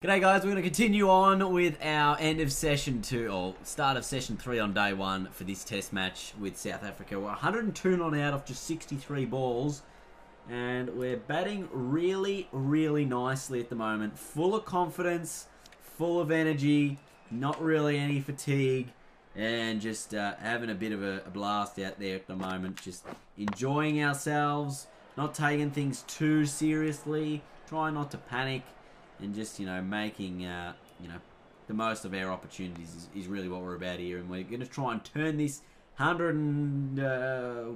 G'day guys, we're going to continue on with our end of session 2, or start of session 3 on day 1 for this test match with South Africa. We're 102 not out off just 63 balls, and we're batting really, really nicely at the moment. Full of confidence, full of energy, not really any fatigue, and just having a bit of a blast out there at the moment. Just enjoying ourselves, not taking things too seriously, trying not to panic. And just, making, the most of our opportunities is really what we're about here. And we're going to try and turn this 100 and,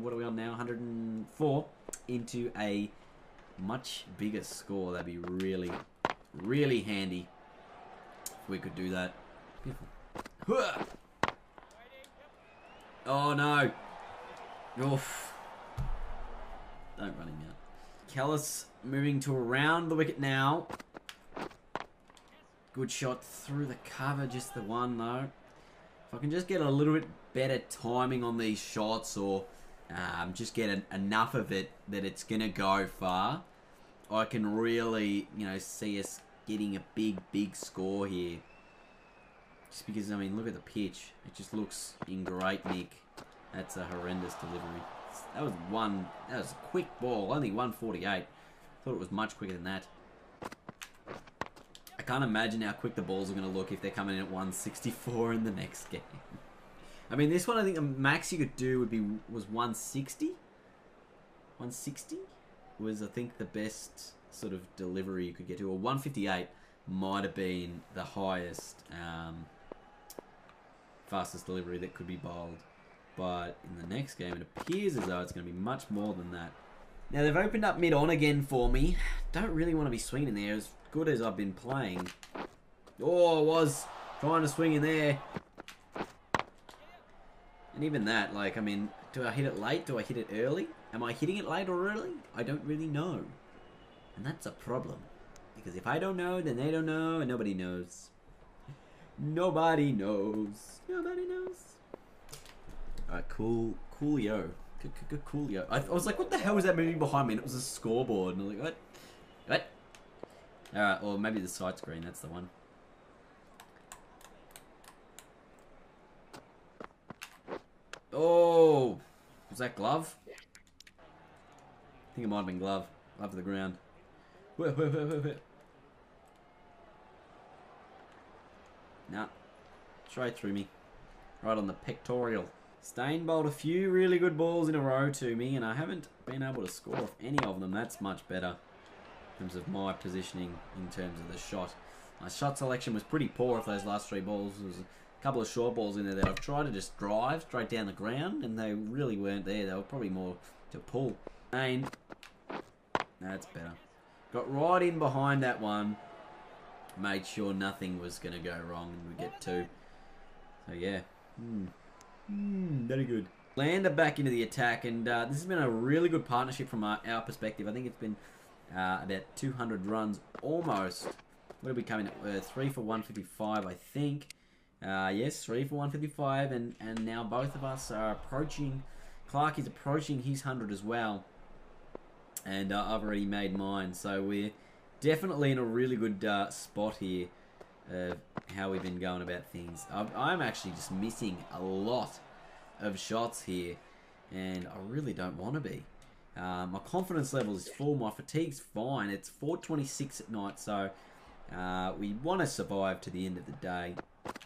what are we on now? 104 into a much bigger score. That'd be really, really handy if we could do that. Beautiful. Oh, no. Oof. Don't run him out. Callis moving to around the wicket now. Good shot through the cover, just the one though. If I can just get a little bit better timing on these shots, or just get enough of it that it's going to go far, I can really, see us getting a big score here. Just because, look at the pitch. It just looks in great nick. That's a horrendous delivery. That was a quick ball, only 148. Thought it was much quicker than that. I can't imagine how quick the balls are going to look if they're coming in at 164 in the next game. This one I think the max you could do was 160. 160 was, I think, the best sort of delivery you could get to. Or 158 might have been the highest, fastest delivery that could be bowled. But in the next game, it appears as though it's going to be much more than that. Now, they've opened up mid-on again for me. Don't really want to be swinging in there as good as I've been playing. Oh, I was trying to swing in there. And even that, do I hit it late? Do I hit it early? Am I hitting it late or early? I don't really know. And that's a problem. Because if I don't know, then they don't know, and nobody knows. Nobody knows. Nobody knows. Alright, coolio. Coolio. I was like, what the hell was that moving behind me? And it was a scoreboard. And I was like, what? Alright, or maybe the side screen, that's the one. Oh! Was that glove? I think it might have been glove. Glove to the ground. Nah. Straight through me. Right on the pectoral. Stain bowled a few really good balls in a row to me, and I haven't been able to score off any of them. That's much better in terms of my positioning, in terms of the shot. My shot selection was pretty poor off those last 3 balls. There was a couple of short balls in there that I've tried to just drive straight down the ground, and they really weren't there. They were probably more to pull. And that's better. Got right in behind that one. Made sure nothing was going to go wrong, and we get 2. So yeah. Very good. Lander back into the attack, and this has been a really good partnership from our perspective. I think it's been about 200 runs almost. What are we coming at? 3 for 155, I think. Yes, 3 for 155, and now both of us are approaching. Clark is approaching his 100 as well, and I've already made mine. So we're definitely in a really good spot here. How we've been going about things. I'm actually just missing a lot of shots here, and I really don't want to be. My confidence level is full. My fatigue's fine. It's 4:26 at night, so we want to survive to the end of the day,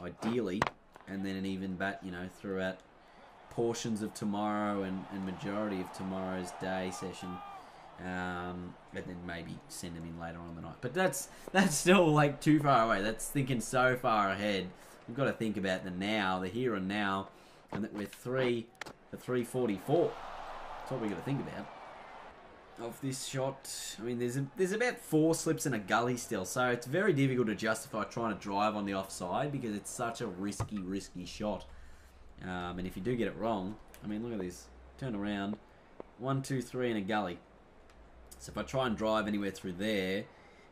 ideally, and then an even bat, throughout portions of tomorrow and majority of tomorrow's day session. And then maybe send them in later on in the night. But that's still like too far away. That's thinking so far ahead. We've got to think about the now, the here and now, and that we're 3 for 344. That's what we've got to think about. Of this shot, there's about 4 slips and a gully still, so it's very difficult to justify trying to drive on the offside because it's such a risky shot. And if you do get it wrong, look at this. Turn around, 1, 2, 3, and a gully. So if I try and drive anywhere through there,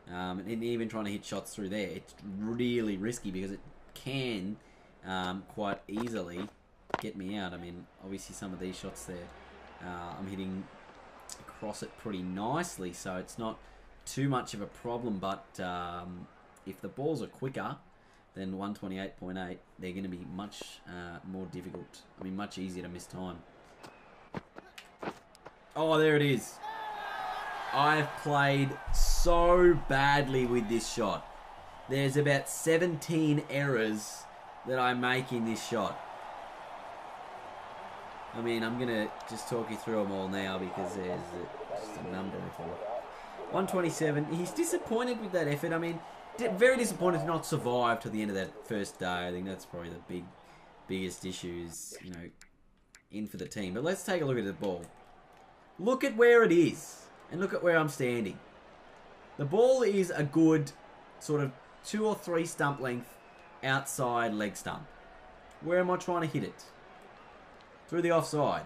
and even trying to hit shots through there, it's really risky because it can quite easily get me out. Obviously some of these shots there, I'm hitting across it pretty nicely, so it's not too much of a problem, but if the balls are quicker than 128.8, they're going to be much more difficult. I mean, much easier to miss time. Oh, there it is. I've played so badly with this shot. There's about 17 errors that I make in this shot. I mean, I'm going to just talk you through them all now because there's just a number of them. 127. He's disappointed with that effort. I mean, very disappointed to not survive to the end of that first day. I think that's probably the biggest issues, you know, in for the team. But let's take a look at the ball. Look at where it is, and look at where I'm standing. The ball is a good sort of 2 or 3 stump length outside leg stump. Where am I trying to hit it? Through the offside.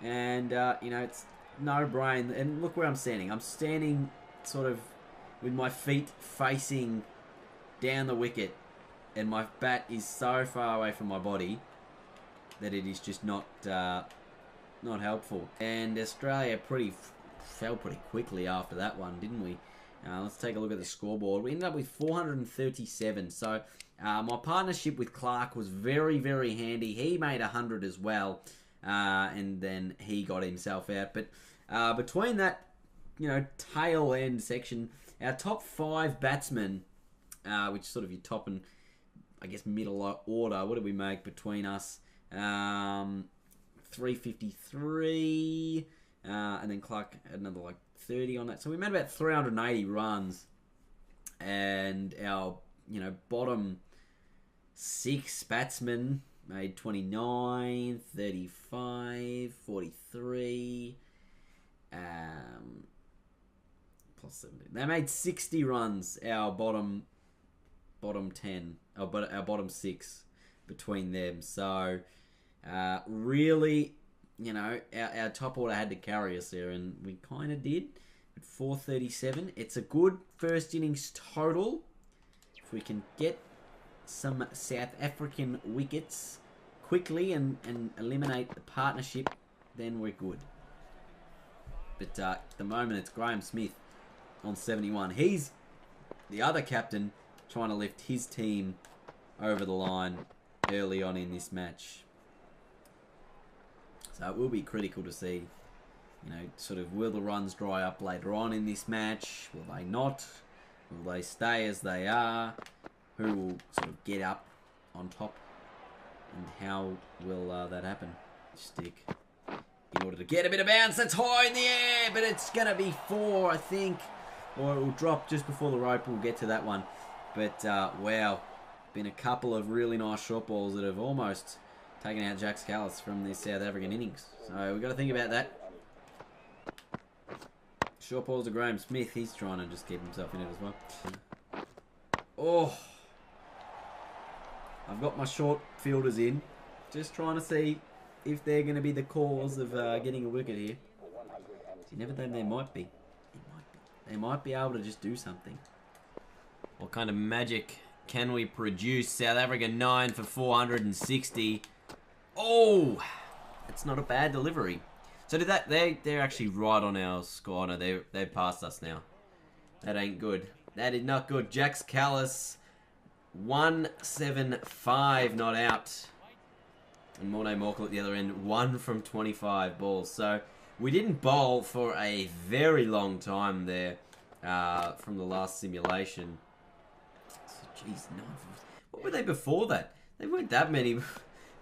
And, you know, it's no brain. And look where I'm standing. I'm standing sort of with my feet facing down the wicket. And my bat is so far away from my body that it is just not helpful. And Australia fell pretty quickly after that one, didn't we? Let's take a look at the scoreboard. We ended up with 437. So my partnership with Clark was very, very handy. He made 100 as well. And then he got himself out. But between that, you know, tail end section, our top 5 batsmen, which sort of your top and, I guess, middle order, what did we make between us? 353, and then Clark had another like 30 on that. So we made about 380 runs, and our, you know, bottom 6 batsmen made 29, 35, 43, plus 17. They made 60 runs. Our bottom 10, our bottom 6 between them. So really, you know, our top order had to carry us there, and we kind of did. At 437, it's a good first innings total. If we can get some South African wickets quickly and eliminate the partnership, then we're good. But at the moment, it's Graham Smith on 71. He's the other captain trying to lift his team over the line early on in this match. So it will be critical to see, you know, sort of, will the runs dry up later on in this match? Will they not? Will they stay as they are? Who will sort of get up on top? And how will that happen? Stick in order to get a bit of bounce. That's high in the air, but it's going to be 4, I think. Or it will drop just before the rope. We'll get to that one. But, wow. Been a couple of really nice short balls that have almost taken out Jack Callis from the South African innings. So we've got to think about that. Short balls to Graham Smith. He's trying to just keep himself in it as well. Oh. I've got my short fielders in. Just trying to see if they're going to be the cause of getting a wicket here. You never know, they might be. They might be able to just do something. What kind of magic can we produce? South Africa 9 for 460. Oh, that's not a bad delivery. So did that? They're actually right on our score. No, they've passed us now. That ain't good. That is not good. Jax Callis 175 not out. And Morne Morkel at the other end, 1 from 25 balls. So we didn't bowl for a very long time there from the last simulation. So, geez, no. What were they before that? They weren't that many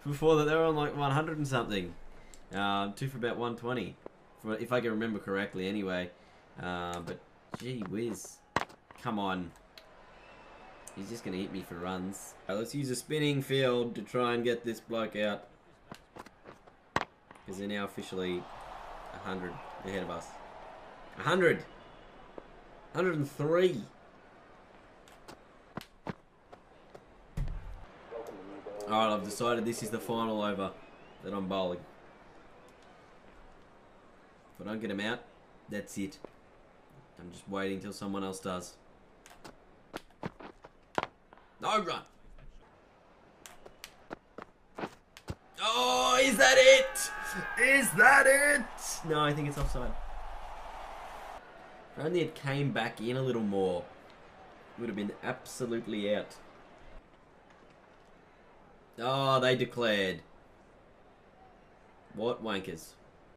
before that. They were on like 100 and something. 2 for about 120, if I can remember correctly anyway. But gee whiz. Come on. He's just going to hit me for runs. Let's use a spinning field to try and get this bloke out. Because they're now officially 100 ahead of us. 100! 103! Alright, I've decided this is the final over that I'm bowling. If I don't get him out, that's it. I'm just waiting till someone else does. No run. Oh, is that it? Is that it? No, I think it's offside. If only it came back in a little more. Would have been absolutely out. Oh, they declared. What wankers.